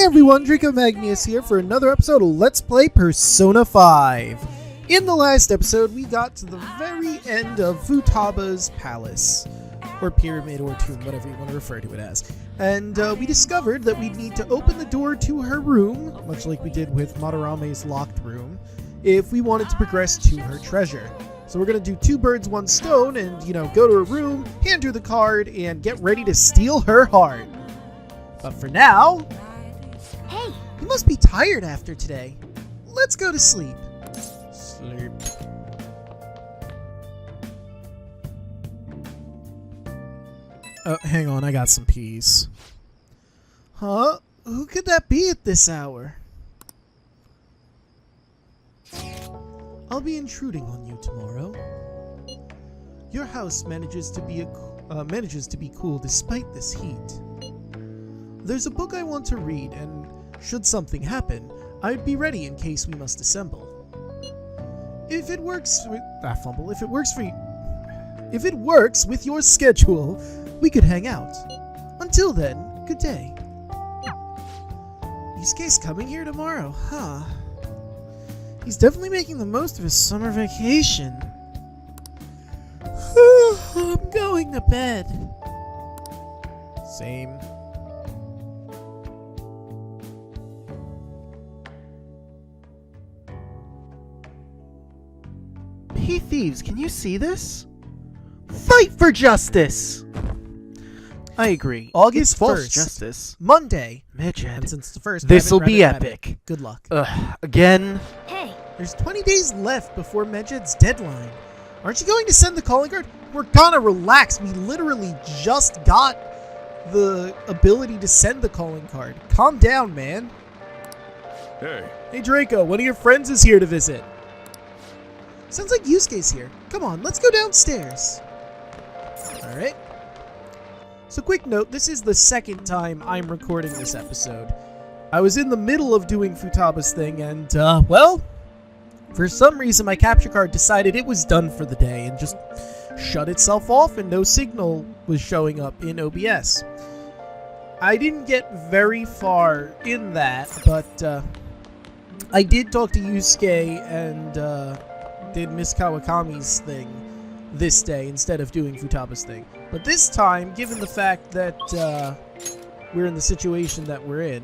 everyone, Draco Magnius here for another episode of Let's Play Persona 5. In the last episode, we got to the very end of Futaba's palace, or pyramid, or tomb, whatever you want to refer to it as. And we discovered that we'd need to open the door to her room, much like we did with Madarame's locked room, if we wanted to progress to her treasure. So we're going to do two birds, one stone, and, go to her room, hand her the card, and get ready to steal her heart. But for now... Hey! You must be tired after today. Let's go to sleep. Sleep. Oh, hang on, I got some peas. Huh? Who could that be at this hour? I'll be intruding on you tomorrow. Your house manages to be cool despite this heat. There's a book I want to read, and should something happen, I'd be ready in case we must assemble. If it works with If it works with your schedule, we could hang out. Until then, good day. Yusuke's coming here tomorrow, huh? He's definitely making the most of his summer vacation. I'm going to bed. Same. Hey thieves, can you see this? Fight for justice! I agree. August 1st. False justice. Monday. Midget. And since it's the first, This'll be epic. Good luck. Again? Hey. There's 20 days left before Medjed's deadline. Aren't you going to send the calling card? We're gonna relax. We literally just got the ability to send the calling card. Calm down, man. Hey. Hey, Draco, one of your friends is here to visit. Sounds like Yusuke's here. Come on, let's go downstairs. Alright. So quick note, this is the second time I'm recording this episode. I was in the middle of doing Futaba's thing and, well, for some reason my capture card decided it was done for the day and just shut itself off and no signal was showing up in OBS. I didn't get very far in that, but I did talk to Yusuke and did Miss Kawakami's thing this day instead of doing Futaba's thing. But this time, given the fact that we're in the situation that we're in...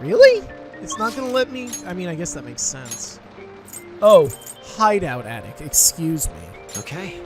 Really? It's not gonna let me... I mean, I guess that makes sense. Oh, hideout attic. Excuse me. Okay.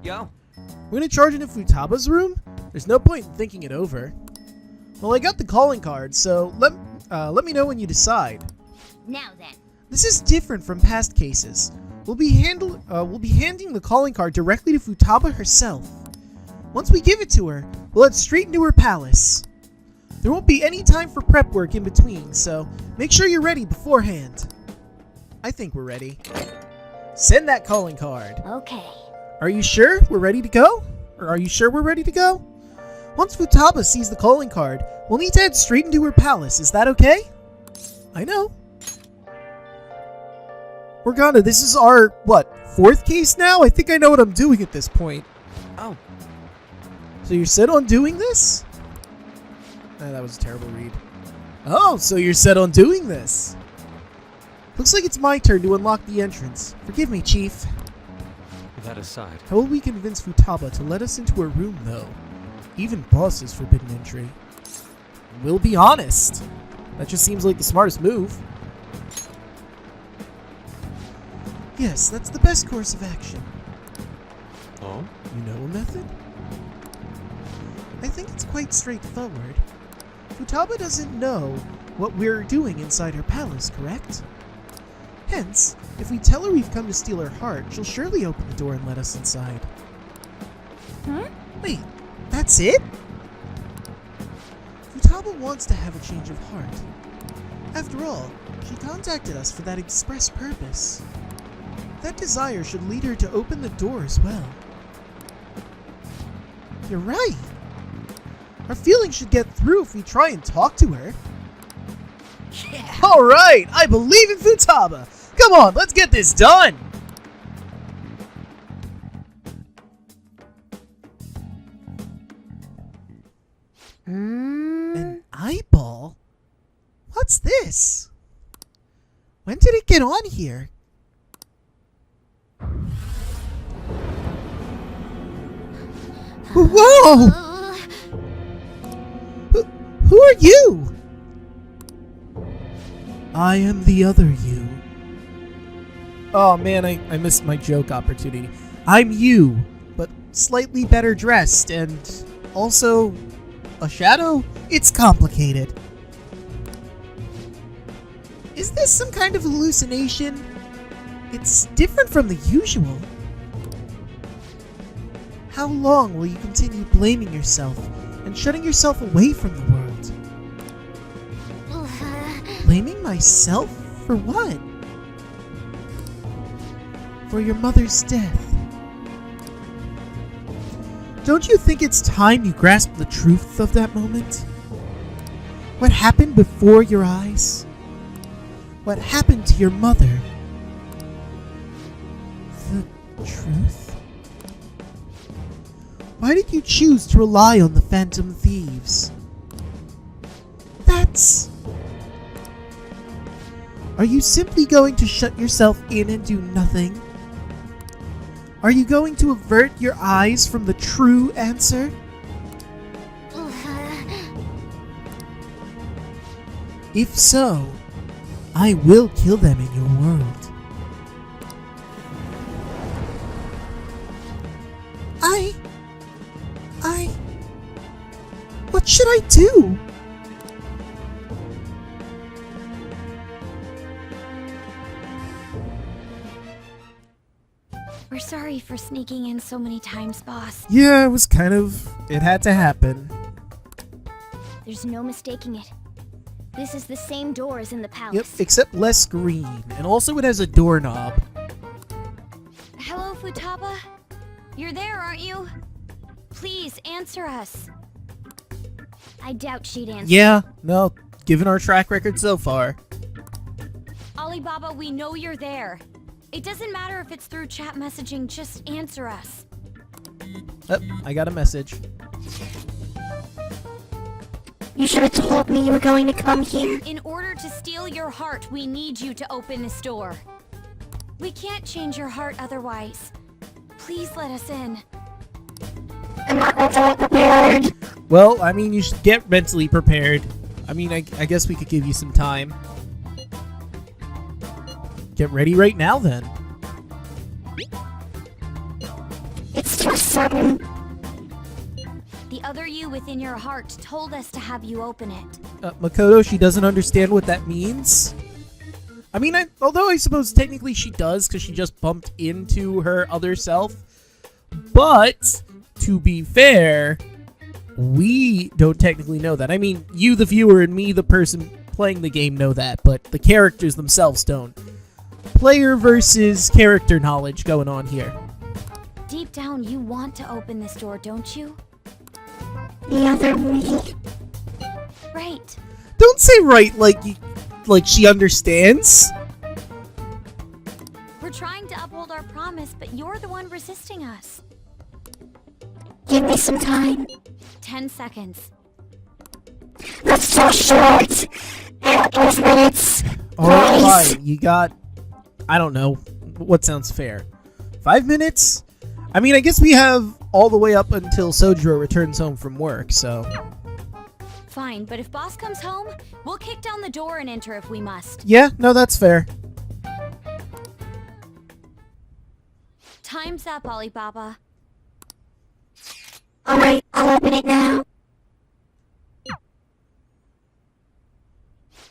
Yo. We're gonna charge into Futaba's room? There's no point in thinking it over. Well, I got the calling card, so let me know when you decide. Now then. This is different from past cases. We'll be handing the calling card directly to Futaba herself. Once we give it to her, we'll head straight into her palace. There won't be any time for prep work in between, so make sure you're ready beforehand. I think we're ready. Send that calling card. Okay. Are you sure we're ready to go? Or are you sure we're ready to go? Once Futaba sees the calling card, we'll need to head straight into her palace. Is that okay? I know. Morgana, this is our, what, fourth case now? I think I know what I'm doing at this point. Oh. So you're set on doing this? That was a terrible read. Oh, so you're set on doing this. Looks like it's my turn to unlock the entrance. Forgive me, Chief. That aside. How will we convince Futaba to let us into her room, though? Even boss is forbidden entry. We'll be honest. That just seems like the smartest move. Yes, that's the best course of action. Oh? You know a method? I think it's quite straightforward. Futaba doesn't know what we're doing inside her palace, correct? Hence, if we tell her we've come to steal her heart, she'll surely open the door and let us inside. Huh? Wait, that's it? Futaba wants to have a change of heart. After all, she contacted us for that express purpose. That desire should lead her to open the door as well. You're right. Our feelings should get through if we try and talk to her. Yeah. Alright, I believe in Futaba! Come on, let's get this done! An eyeball? What's this? When did it get on here? Whoa! Who are you? I am the other you. Oh man, I missed my joke opportunity. I'm you, but slightly better dressed and also a shadow? It's complicated. Is this some kind of hallucination? It's different from the usual. How long will you continue blaming yourself and shutting yourself away from the world? Blaming myself? For what? For your mother's death. Don't you think it's time you grasp the truth of that moment? What happened before your eyes? What happened to your mother? The truth? Why did you choose to rely on the Phantom Thieves? That's... Are you simply going to shut yourself in and do nothing? Are you going to avert your eyes from the true answer? If so, I will kill them in your world. What should I do? We're sorry for sneaking in so many times, boss. Yeah, it had to happen. There's no mistaking it. This is the same door as in the palace. Yep, except less green. And also it has a doorknob. Hello, Futaba? You're there, aren't you? Please, answer us. I doubt she'd answer. Yeah, no, given our track record so far. Alibaba, we know you're there. It doesn't matter if it's through chat messaging, just answer us. Oh, I got a message. You should have told me you were going to come here. In order to steal your heart, we need you to open this door. We can't change your heart otherwise. Please let us in. I'm not mentally prepared. Well, I mean, you should get mentally prepared. I mean, I guess we could give you some time. Get ready right now, then. It's too sudden. The other you within your heart told us to have you open it. Makoto, she doesn't understand what that means. I mean, although I suppose technically she does, because she just bumped into her other self. But, to be fair, we don't technically know that. I mean, you, the viewer, and me, the person playing the game, know that, but the characters themselves don't. Player versus character knowledge going on here. Deep down, you want to open this door, don't you? The other me. Right. Don't say right like she understands. We're trying to uphold our promise, but you're the one resisting us. Give me some time. 10 seconds. That's so short. 8 minutes. Alright, you got... I don't know. What sounds fair? 5 minutes? I mean, I guess we have all the way up until Sojiro returns home from work, so... Fine, but if boss comes home, we'll kick down the door and enter if we must. Yeah, no, that's fair. Time's up, Alibaba. Alright, I'll open it now.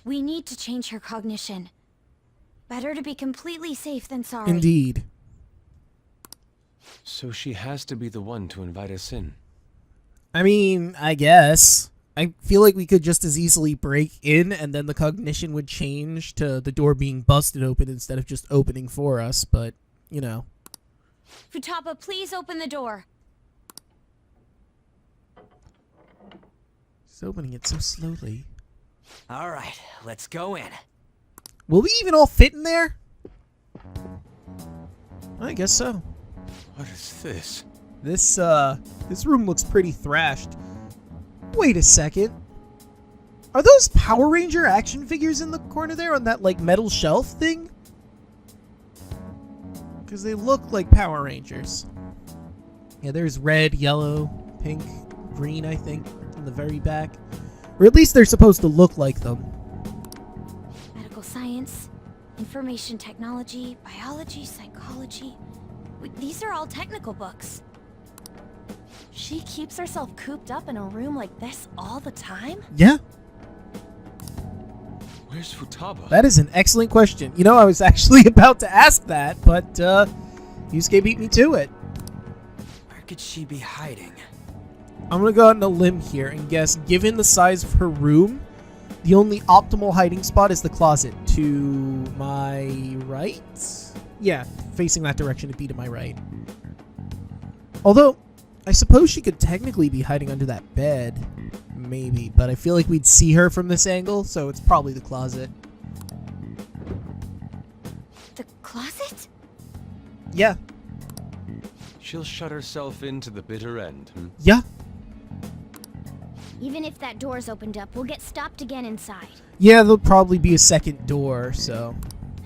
We need to change her cognition. Better to be completely safe than sorry. Indeed. So she has to be the one to invite us in. I mean, I guess. I feel like we could just as easily break in and then the cognition would change to the door being busted open instead of just opening for us, but, you know. Futaba, please open the door. She's opening it so slowly. All right, let's go in. Will we even all fit in there? I guess so. What is this? This room looks pretty thrashed. Wait a second. Are those Power Ranger action figures in the corner there on that, like, metal shelf thing? Because they look like Power Rangers. Yeah, there's red, yellow, pink, green, I think, in the very back. Or at least they're supposed to look like them. Medical science, information technology, biology, psychology. These are all technical books. She keeps herself cooped up in a room like this all the time? Yeah, Where's Futaba? that is an excellent question. You know, I was actually about to ask that, but Yusuke beat me to it. Where could she be hiding? I'm gonna go out on a limb here and guess, given the size of her room, the only optimal hiding spot is the closet. To my right? Yeah, facing that direction to be to my right. Although, I suppose she could technically be hiding under that bed. Maybe, but I feel like we'd see her from this angle, so it's probably the closet. The closet? Yeah. She'll shut herself into the bitter end, hmm? Yeah. Even if that door's opened up, we'll get stopped again inside. Yeah, there'll probably be a second door, so...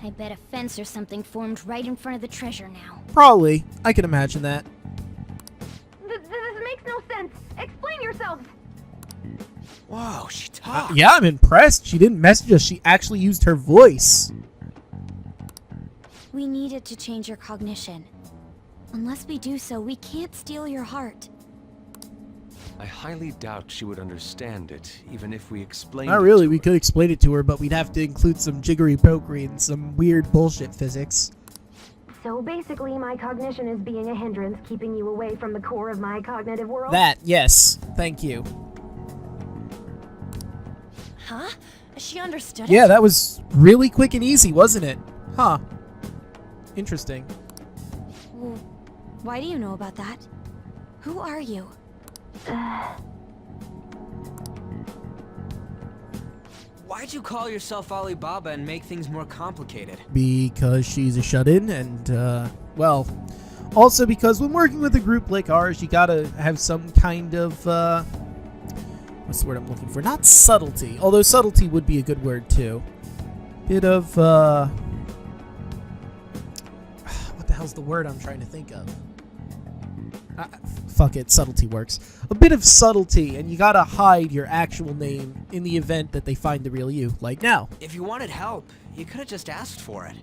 I bet a fence or something formed right in front of the treasure now. Probably. I can imagine that. This makes no sense. Explain yourselves. Whoa, she talked. Yeah, I'm impressed. She didn't message us. She actually used her voice. We needed to change your cognition. Unless we do so, we can't steal your heart. I highly doubt she would understand it, even if we explained Not it really. to We her. could explain it to her, but we'd have to include some jiggery-pokery and some weird bullshit physics. So basically, my cognition is being a hindrance, keeping you away from the core of my cognitive world? That, yes. Thank you. Huh? She understood Yeah, it? that was really quick and easy, wasn't it? Huh. Interesting. Well, why do you know about that? Who are you? Why'd you call yourself Alibaba and make things more complicated? Because she's a shut-in, and, well, also because when working with a group like ours, you gotta have some kind of, what's the word I'm looking for? Not subtlety, although subtlety would be a good word, too. Bit of, what the hell's the word I'm trying to think of? Fuck it, subtlety works. A bit of subtlety, and you gotta hide your actual name in the event that they find the real you, like now. If you wanted help, you could have just asked for it.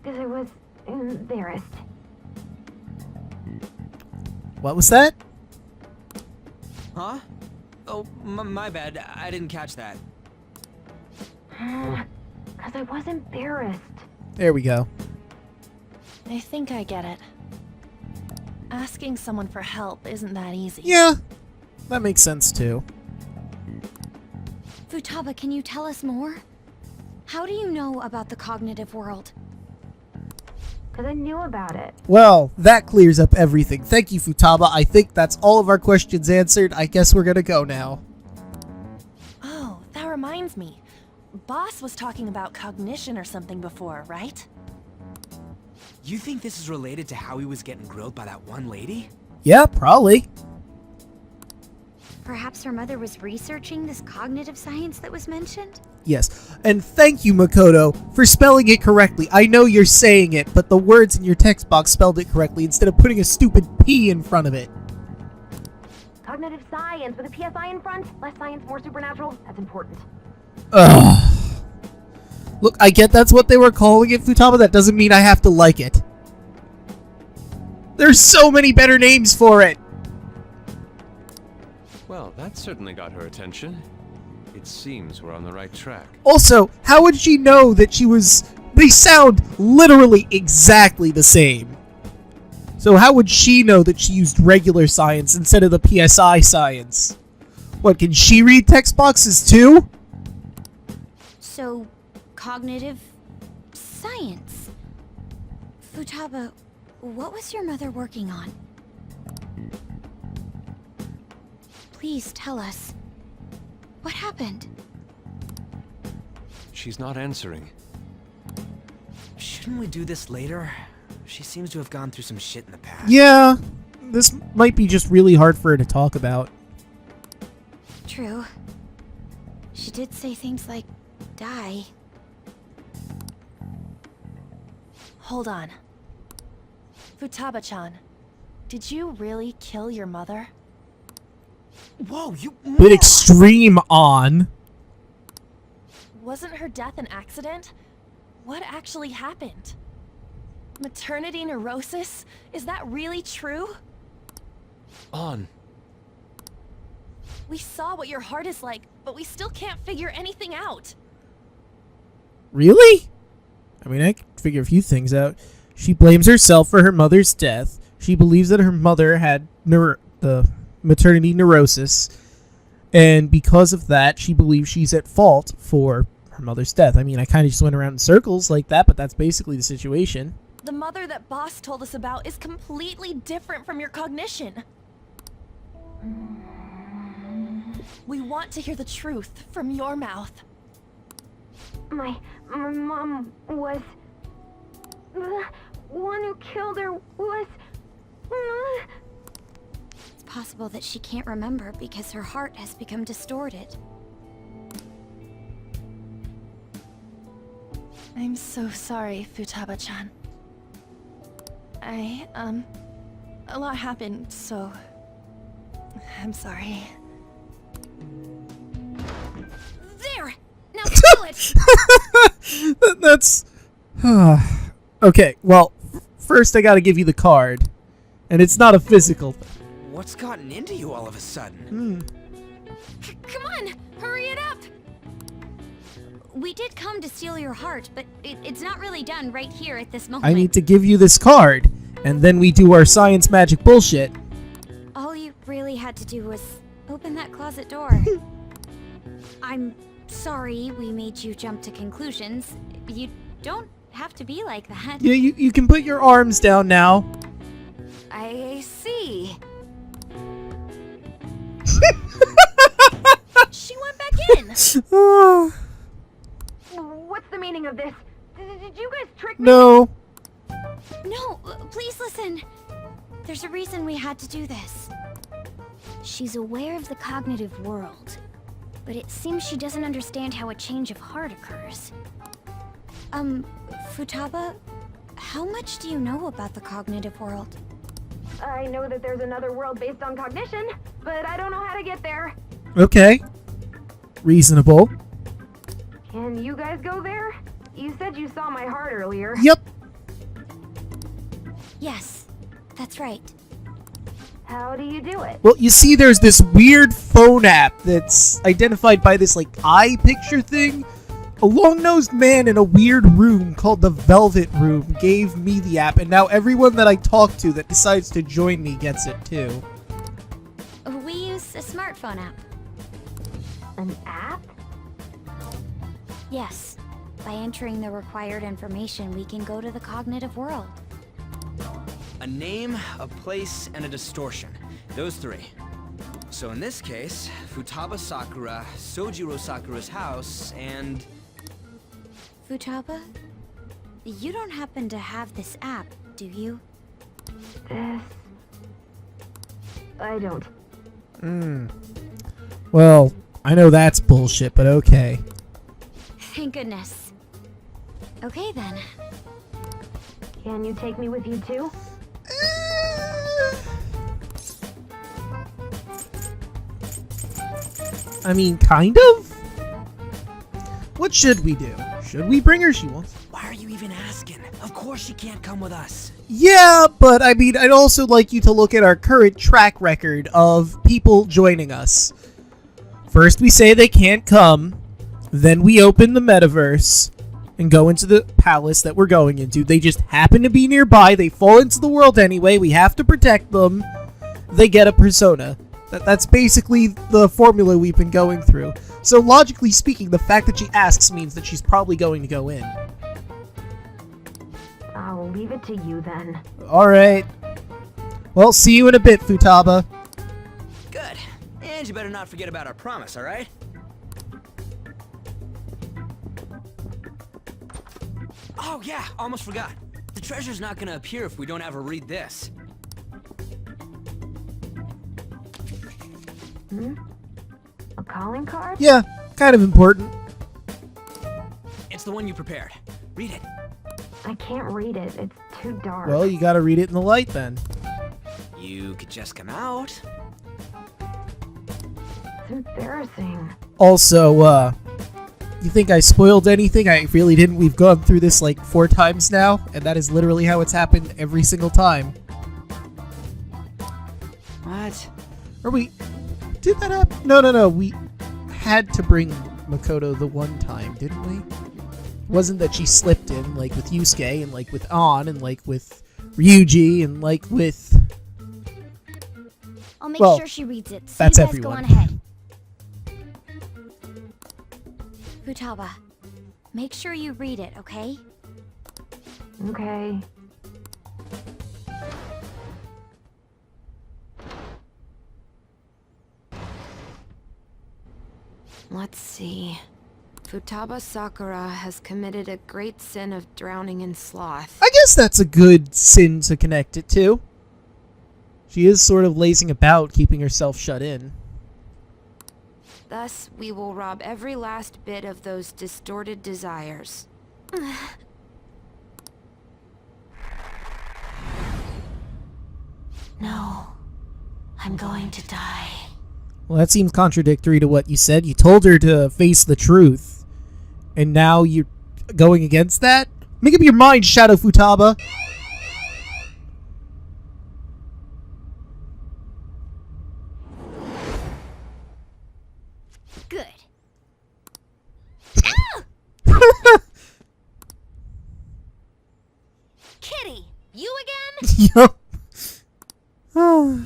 Because I was embarrassed. What was that? Huh? Oh, my bad. I didn't catch that. Because I was embarrassed. There we go. I think I get it. Asking someone for help isn't that easy. Yeah, that makes sense too. Futaba, can you tell us more? How do you know about the cognitive world? Because I knew about it. Well, that clears up everything. Thank you, Futaba. I think that's all of our questions answered. I guess we're gonna go now. Oh, that reminds me. Boss was talking about cognition or something before, right? You think this is related to how he was getting grilled by that one lady? Yeah, probably. Perhaps her mother was researching this cognitive science that was mentioned? Yes. And thank you, Makoto, for spelling it correctly. I know you're saying it, but the words in your text box spelled it correctly instead of putting a stupid P in front of it. Cognitive science with a PSI in front. Less science, more supernatural. That's important. Ugh. Look, I get that's what they were calling it, Futaba. That doesn't mean I have to like it. There's so many better names for it. Well, that certainly got her attention. It seems we're on the right track. Also, how would she know that she was... They sound literally exactly the same. So how would she know that she used regular science instead of the PSI science? What, can she read text boxes too? So, cognitive science. Futaba, what was your mother working on? Please tell us. What happened? She's not answering. Shouldn't we do this later? She seems to have gone through some shit in the past. Yeah, this might be just really hard for her to talk about. true. She did say things like, die. Hold on. Futaba-chan, did you really kill your mother? Whoa, you Bit extreme on. Wasn't her death an accident? What actually happened? Maternity neurosis? Is that really true? On. We saw what your heart is like, but we still can't figure anything out. Really? I mean, I can figure a few things out. She blames herself for her mother's death. She believes that her mother had the maternity neurosis. And because of that, she believes she's at fault for her mother's death. I mean, I kind of just went around in circles like that, but that's basically the situation. The mother that Boss told us about is completely different from your cognition. We want to hear the truth from your mouth. My mom was... The one who killed her was... It's possible that she can't remember because her heart has become distorted. I'm so sorry, Futaba-chan. A lot happened, so... I'm sorry. There! Now kill it! That's... Okay, well, first I gotta give you the card. And it's not a physical thing. What's gotten into you all of a sudden? Come on! Hurry it up! We did come to steal your heart, but it's not really done right here at this moment. I need to give you this card, and then we do our science magic bullshit. All you really had to do was open that closet door. I'm sorry we made you jump to conclusions. You don't have to be like that. Yeah, you can put your arms down now. I see. She went back in! What's the meaning of this? Did you guys trick me? No. No, please listen. There's a reason we had to do this. She's aware of the cognitive world, but it seems she doesn't understand how a change of heart occurs. Futaba, how much do you know about the cognitive world? I know that there's another world based on cognition, but I don't know how to get there. Okay. Reasonable. Can you guys go there? You said you saw my heart earlier. Yep. Yes, that's right. How do you do it? Well, you see there's this weird phone app that's identified by this, like, eye picture thing. A long-nosed man in a weird room called the Velvet Room gave me the app, and now everyone that I talk to that decides to join me gets it, too. We use a smartphone app. An app? Yes. By entering the required information, we can go to the cognitive world. A name, a place, and a distortion. Those three. So in this case, Futaba Sakura, Sojiro Sakura's house, and... Futaba, you don't happen to have this app, do you? This... I don't. Well, I know that's bullshit, but okay. Thank goodness. Okay then. Can you take me with you too? I mean, kind of? What should we do? Should we bring her? She wants. Why are you even asking? Of course she can't come with us. Yeah, but I mean, I'd also like you to look at our current track record of people joining us. First we say they can't come, then we open the metaverse and go into the palace that we're going into. They just happen to be nearby, they fall into the world anyway, we have to protect them, they get a persona. That's basically the formula we've been going through. So logically speaking, the fact that she asks means that she's probably going to go in. I'll leave it to you then. Alright. Well, see you in a bit, Futaba. Good. And you better not forget about our promise, alright? Oh yeah, almost forgot. The treasure's not gonna appear if we don't ever read this. A calling card? Yeah, kind of important. It's the one you prepared. Read it. I can't read it. It's too dark. Well, you gotta read it in the light then. You could just come out. It's embarrassing. Also, you think I spoiled anything? I really didn't. We've gone through this like 4 times now, and that is literally how it's happened every single time. What? Or we did that up? No. We had to bring Makoto the one time, didn't we? It wasn't that she slipped in, like with Yusuke, and like with An, and like with Ryuji, and like with... I'll make Well, sure she reads it. So that's you guys everyone. go on ahead. Futaba, make sure you read it, okay? Okay. Let's see. Futaba Sakura has committed a great sin of drowning in sloth. I guess that's a good sin to connect it to. She is sort of lazing about, keeping herself shut in. Thus, we will rob every last bit of those distorted desires. No, I'm going to die. Well, that seems contradictory to what you said. You told her to face the truth. And now you're going against that? Make up your mind, Shadow Futaba! Good. Kitty, you again? Yup. Oh.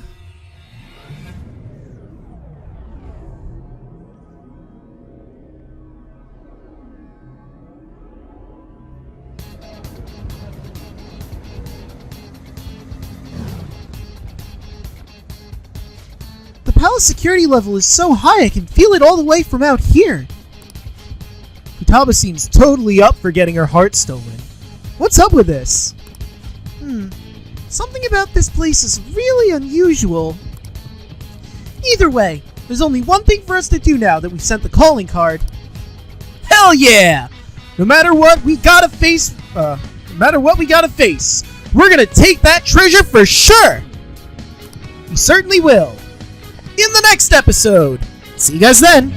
The palace security level is so high I can feel it all the way from out here. Futaba seems totally up for getting her heart stolen. What's up with this? Something about this place is really unusual. Either way, there's only one thing for us to do now that we've sent the calling card. Hell yeah! No matter what we gotta face, we're gonna take that treasure for sure! We certainly will. In the next episode. See you guys then!